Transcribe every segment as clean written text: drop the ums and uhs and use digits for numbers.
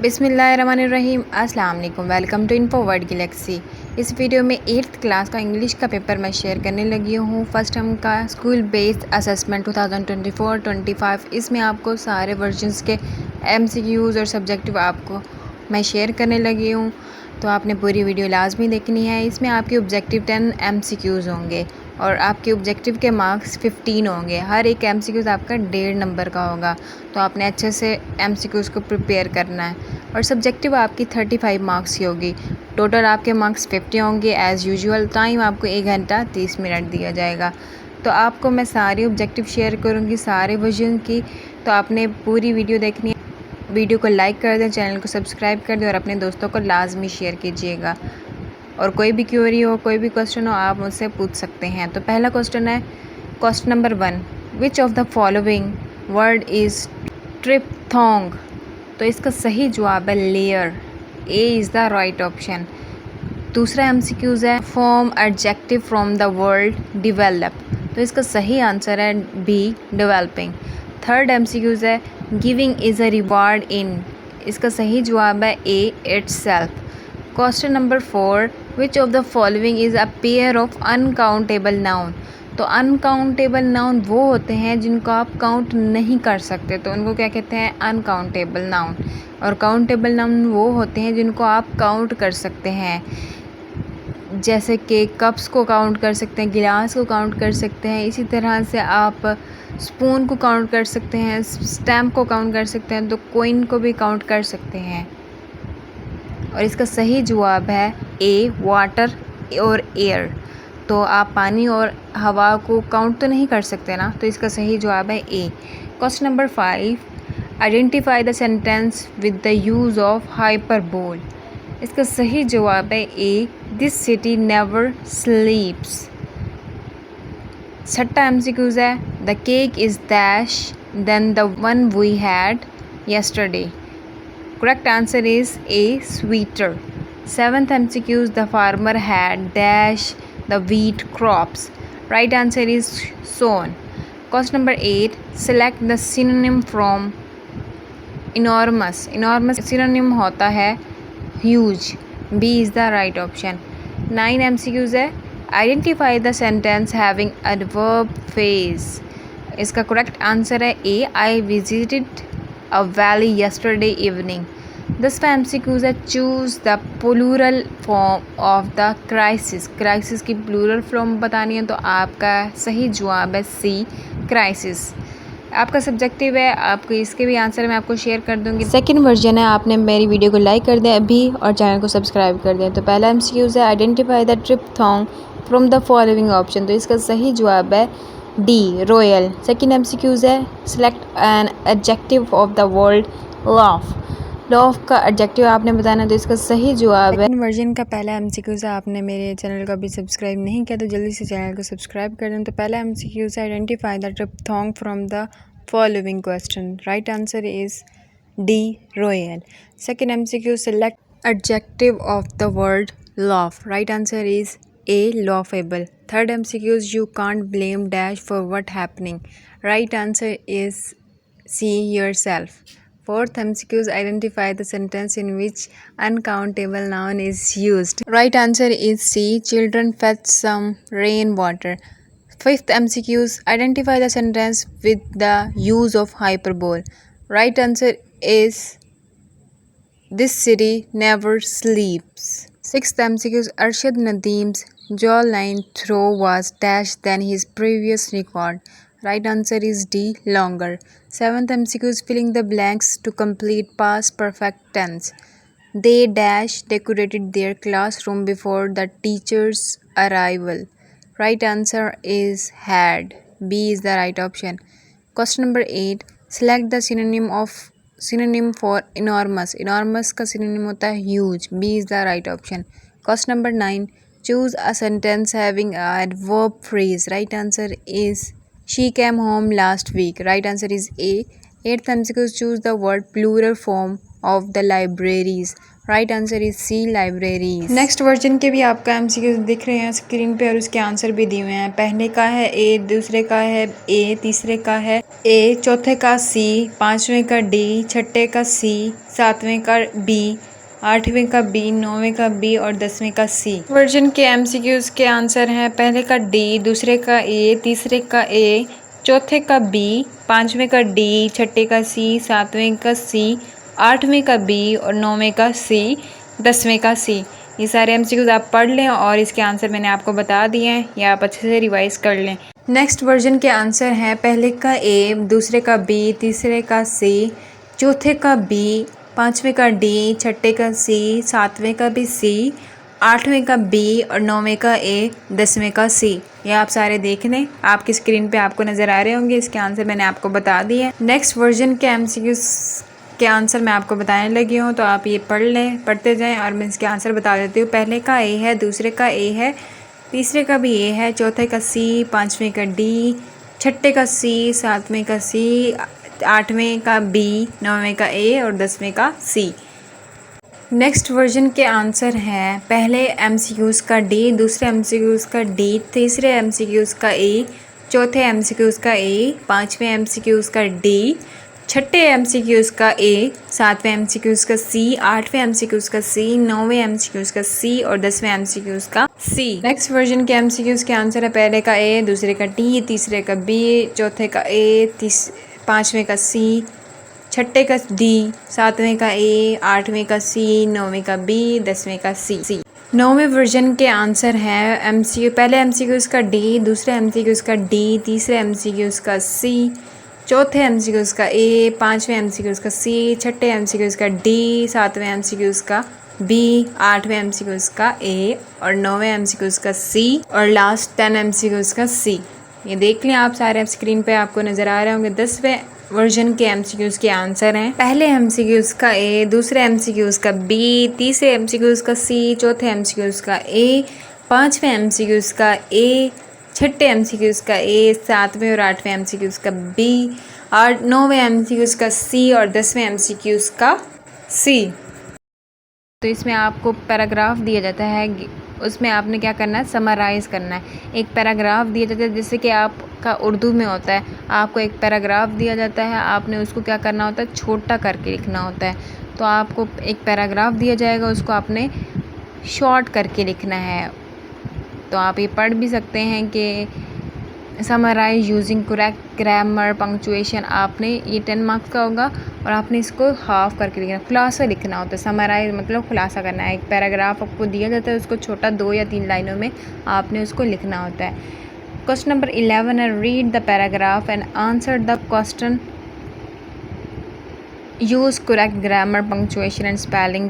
बिस्मिल्लाहिर्रहमानिर्रहीम। अस्सलाम वालेकुम। Welcome to info word galaxy. इस वीडियो में 8th क्लास का इंग्लिश का पेपर मैं शेयर करने लगी हूँ। फर्स्ट टर्म का स्कूल बेस्ड असेसमेंट 2024-25। इसमें आपको सारे वर्जन्स के MCQs और सब्जेक्टिव आपको मैं शेयर करने लगी हूँ, तो आपने पूरी वीडियो लाजमी देखनी है। इसमें आपके ऑब्जेक्टिव 10 MCQs होंगे और आपके ऑब्जेक्टिव के मार्क्स 15 होंगे। हर एक MCQs आपका 1.5 नंबर का होगा, तो आपने अच्छे से MCQs को प्रिपेयर करना है। और सब्जेक्टिव आपकी 35 मार्क्स की होगी। टोटल आपके मार्क्स 50 होंगे। एज़ यूजुअल टाइम आपको 1 घंटा 30 मिनट दिया जाएगा। तो आपको मैं सारी ऑब्जेक्टिव शेयर करूँगी, सारे वर्जन की, तो आपने पूरी वीडियो देखनी है। वीडियो को लाइक कर दें, चैनल को सब्सक्राइब कर दें और अपने दोस्तों को लाजमी शेयर कीजिएगा। और कोई भी क्वेरी हो, कोई भी क्वेश्चन हो, आप मुझसे पूछ सकते हैं। तो पहला क्वेश्चन है, question number 1, which of the following word is triphthong? तो इसका सही जवाब है layer. A is the right option. दूसरा MCQs है, form adjective from the word develop. तो इसका सही आंसर है बी, डेवलपिंग। थर्ड MCQs है, giving is a reward in. इसका सही जवाब है A, itself. Question number 4, which of the following is a pair of uncountable noun? तो अनकाउंटेबल नाउन वो होते हैं जिनको आप काउंट नहीं कर सकते, तो उनको क्या कहते हैं? Uncountable noun. और काउंटेबल नाउन वो होते हैं जिनको आप काउंट कर सकते हैं, जैसे कि कप्स को काउंट कर सकते हैं, गिलास को काउंट कर सकते हैं। इसी तरह से आप स्पून को काउंट कर सकते हैं, स्टैम्प को काउंट कर सकते हैं, तो कोइन को भी काउंट कर सकते हैं। और इसका सही जवाब है ए, वाटर और एयर। तो आप पानी और हवा को काउंट तो नहीं कर सकते ना, तो इसका सही जवाब है A. Question number 5, identify the sentence with the use of hyperbole. इसका सही जवाब है A, this city never sleeps. छठा MCQs है, the cake is dash than the one we had yesterday. Correct answer is A, sweeter. Seventh MCQs, the farmer had dash the wheat crops. Right answer is sown. Question number 8, select the synonym from enormous. Enormous synonym होता है huge. B is the right option. 9 MCQs है, identify the sentence having adverb phrase. इसका correct answer है A, I visited a valley yesterday evening. 10वां MCQs है, choose the plural form of the crisis. Crisis की plural form बतानी है, तो आपका सही जवाब है सी, क्राइसिस। आपका सब्जेक्टिव है, आपको इसके भी आंसर मैं आपको शेयर कर दूंगी। सेकंड वर्जन है, आपने मेरी वीडियो को लाइक कर दें अभी और चैनल को सब्सक्राइब कर दें। तो पहला MCQs है, identify the triphthong from the following option. तो इसका सही जवाब है डी, रॉयल। सेकंड MCQs है, select an adjective of the word laugh. Laugh का एडजेक्टिव आपने बताना, तो इसका सही जवाब है। सेकंड वर्जन का पहला MCQs है, आपने मेरे चैनल को अभी सब्सक्राइब नहीं किया तो जल्दी से चैनल को सब्सक्राइब कर दें। तो पहला MCQs है, identify the triphthong from the following question. Right answer is D, royal. Second MCQ, select adjective of the word laugh. Right answer is A, laughable. Third MCQs, you can't blame dash for what happening. Right answer is C, yourself. Fourth MCQs, identify the sentence in which uncountable noun is used. Right answer is C, children fetch some rainwater. Fifth MCQs, identify the sentence with the use of hyperbole. Right answer is this city never sleeps. Sixth MCQs, Arshad Nadeem's jawline throw was dash than his previous record. Right answer is D, longer. Seventh MCQs, filling the blanks to complete past perfect tense. They dash decorated their classroom before the teacher's arrival. Right answer is had. B is the right option. Question number 8, select the synonym for enormous. Enormous का synonym होता है huge. B is the right option. Question number 9, choose a sentence having a adverb phrase. Right answer is she came home last week. Right answer is A. 8th MCQ, choose the word plural form of the libraries. Right answer is C, libraries. Next version के भी आपका MCQ दिख रहे हैं screen पे और उसके answer भी दिए हुए हैं। पहले का है ए, दूसरे का है ए, तीसरे का है ए, चौथे का सी, पांचवें का डी, छठे का सी, सातवें का बी, आठवें का बी, नौवें का बी और 10वें का सी। वर्जन के एमसीक्यूज के आंसर हैं पहले का डी, दूसरे का ए, तीसरे का ए, चौथे का बी, पांचवें का डी, छठे का सी, सातवें का सी, आठवें का बी और नौवें का सी, 10वें का सी। ये सारे एमसीक्यूज आप पढ़ लें और इसके आंसर मैंने आपको बता दिए हैं, या आप अच्छे से रिवाइज कर लें। नेक्स्ट वर्जन के आंसर हैं पहले का ए, दूसरे का बी, तीसरे का सी, चौथे का बी, पांचवें का डी, छठे का सी, सातवें का भी सी, आठवें का बी और नौवें का ए, 10वें का सी। ये आप सारे देख लें, आपकी स्क्रीन पे आपको नज़र आ रहे होंगे। इसके आंसर मैंने आपको बता दिए। नेक्स्ट वर्जन के एमसीक्यूज के आंसर मैं आपको बताने लगी हूँ, तो आप ये पढ़ लें, पढ़ते जाएं और मैं इसके आंसर बता देती हूँ। पहले का ए है, दूसरे का ए है, तीसरे का भी ए है, चौथे का सी, पांचवें का डी, छठे का सी, सातवें का सी, आठवें का बी, नौवें का ए और 10वें का सी। नेक्स्ट वर्जन के आंसर हैं पहले एमसीक्यूज़ का डी, दूसरे एमसीक्यूज़ का डी, तीसरे एमसीक्यूज़ का ए, चौथे एमसीक्यूज़ का ए, पांचवें एमसीक्यूज़ का डी, छठे एमसीक्यूज़ का ए, सातवें एमसीक्यूज़ का सी, आठवें एमसीक्यूज़ का सी, नौवें एमसीक्यूज़ का सी और 10वें एमसीक्यूज़ का सी। नेक्स्ट वर्जन के एमसीक्यूज़ के आंसर है पहले का ए, दूसरे का टी, तीसरे का बी, चौथे का ए, पांचवें का सी, छठे का डी, सातवें का ए, आठवें का सी, नौवें का बी, 10वें का सी। नौवें वर्जन के आंसर हैं एमसीक्यू पहले एमसीक्यूज़ का डी, दूसरे एमसीक्यूज़ का डी, तीसरे एमसीक्यूज़ का सी, चौथे एमसीक्यूज़ का ए, पांचवें एमसीक्यूज़ का सी, छठे एमसीक्यूज़ का डी, सातवें एमसीक्यूज़ का बी, आठवें एमसीक्यूज़ का ए और नौवें एमसीक्यूज़ का सी और लास्ट 10 एमसीक्यूज़ का सी। ये देख लें आप सारे स्क्रीन पे आपको नज़र आ रहे होंगे। 10वें वर्जन के एमसीक्यूज़ के आंसर हैं पहले एमसीक्यूज़ का ए, दूसरे एमसीक्यूज़ का बी, तीसरे एमसीक्यूज़ का सी, चौथे एमसीक्यूज़ का ए, पांचवें एमसीक्यूज़ का ए, छठे एमसीक्यूज़ का ए, सातवें और आठवें एमसीक्यूज़ का बी, और नौवें एमसीक्यूज़ का सी और 10वें एमसीक्यूज़ का सी। तो इसमें आपको पैराग्राफ दिया जाता है, उसमें आपने क्या करना है, समराइज़ करना है। एक पैराग्राफ दिया जाता है जैसे कि आपका उर्दू में होता है, आपको एक पैराग्राफ दिया जाता है, आपने उसको क्या करना होता है, छोटा करके लिखना होता है। तो आपको एक पैराग्राफ दिया जाएगा, उसको आपने शॉर्ट करके लिखना है। तो आप ये पढ़ भी सकते हैं कि summarise using correct grammar punctuation. आपने ये 10 मार्क्स का होगा और आपने इसको हाफ करके लिखना, खुलासा लिखना होता है। समराइज मतलब खुलासा करना है। एक पैराग्राफ आपको दिया जाता है, उसको छोटा 2 या 3 लाइनों में आपने उसको लिखना होता है। क्वेश्चन नंबर 11 है, read the paragraph and answer the question, use correct grammar punctuation and spelling.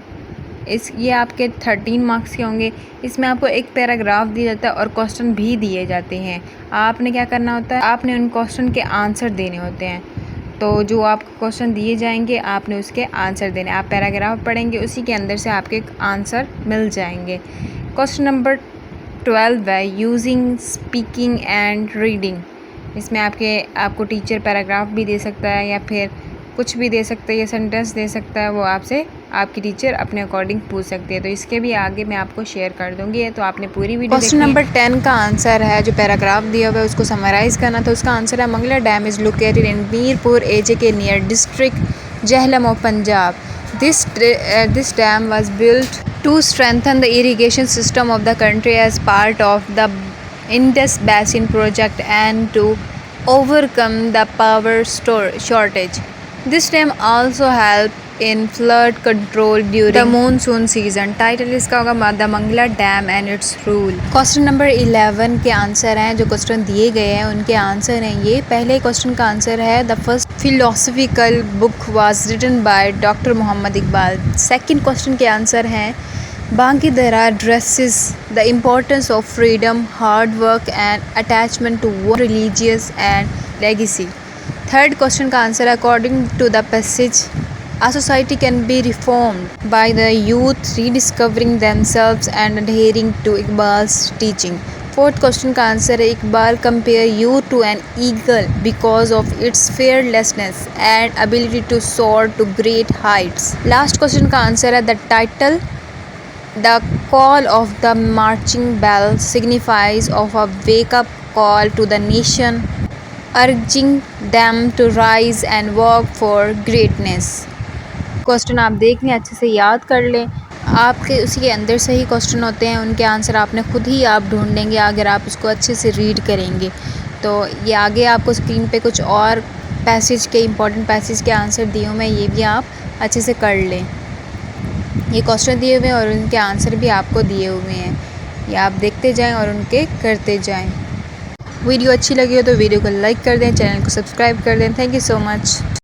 ये आपके 13 मार्क्स के होंगे। इसमें आपको एक पैराग्राफ दिया जाता है और क्वेश्चन भी दिए जाते हैं। आपने क्या करना होता है, आपने उन क्वेश्चन के आंसर देने होते हैं। तो जो आपको क्वेश्चन दिए जाएंगे आपने उसके आंसर देने। आप पैराग्राफ पढ़ेंगे, उसी के अंदर से आपके आंसर मिल जाएंगे। क्वेश्चन नंबर 12 है, यूजिंग स्पीकिंग एंड रीडिंग। इसमें आपको टीचर पैराग्राफ भी दे सकता है या फिर कुछ भी दे सकता है, या सेंटेंस दे सकता है। वो आपसे आपकी टीचर अपने अकॉर्डिंग पूछ सकती है। तो इसके भी आगे मैं आपको शेयर कर दूंगी, तो आपने पूरी वीडियो। क्वेश्चन नंबर 10 का आंसर है, जो पैराग्राफ दिया हुआ है उसको समराइज करना। तो उसका आंसर है, Mangla dam is located in Mirpur AJ K near district Jhelum of Punjab. This dam was built to strengthen the irrigation system of the country as part of the Indus basin project and to overcome the power shortage. This dam also helped in flood control during the monsoon season. Title इसका होगा the Mangla dam and its rule. Question number 11 के answer हैं, जो question दिए गए हैं उनके answer हैं ये। पहले क्वेश्चन का आंसर है, the first philosophical book was written by doctor Mohammad Iqbal. Second question के आंसर हैं, Banki Dara addresses the importance of freedom, hard work and attachment to one religious and legacy. Third question का answer, according to the passage, a society can be reformed by the youth rediscovering themselves and adhering to Iqbal's teaching. Fourth question का answer है Iqbal compare you to an eagle because of its fearlessness and ability to soar to great heights. Last question का answer है the title the call of the marching bell signifies of a wake up call to the nation urging them to rise and work for greatness. Question आप देख लें, अच्छे से याद कर लें। आपके उसी के अंदर से ही क्वेश्चन होते हैं, उनके आंसर आपने खुद ही आप ढूंढेंगे अगर आप उसको अच्छे से रीड करेंगे। तो ये आगे आपको स्क्रीन पे कुछ और पैसेज के इंपॉर्टेंट पैसेज के आंसर दिए हुए हैं, ये भी आप अच्छे से कर लें। ये क्वेश्चन दिए हुए हैं और उनके आंसर भी आपको दिए हुए हैं, ये आप देखते जाएं और उनके करते जाएं। वीडियो अच्छी लगी हो तो वीडियो को लाइक कर दें, चैनल को सब्सक्राइब कर दें। Thank you so much.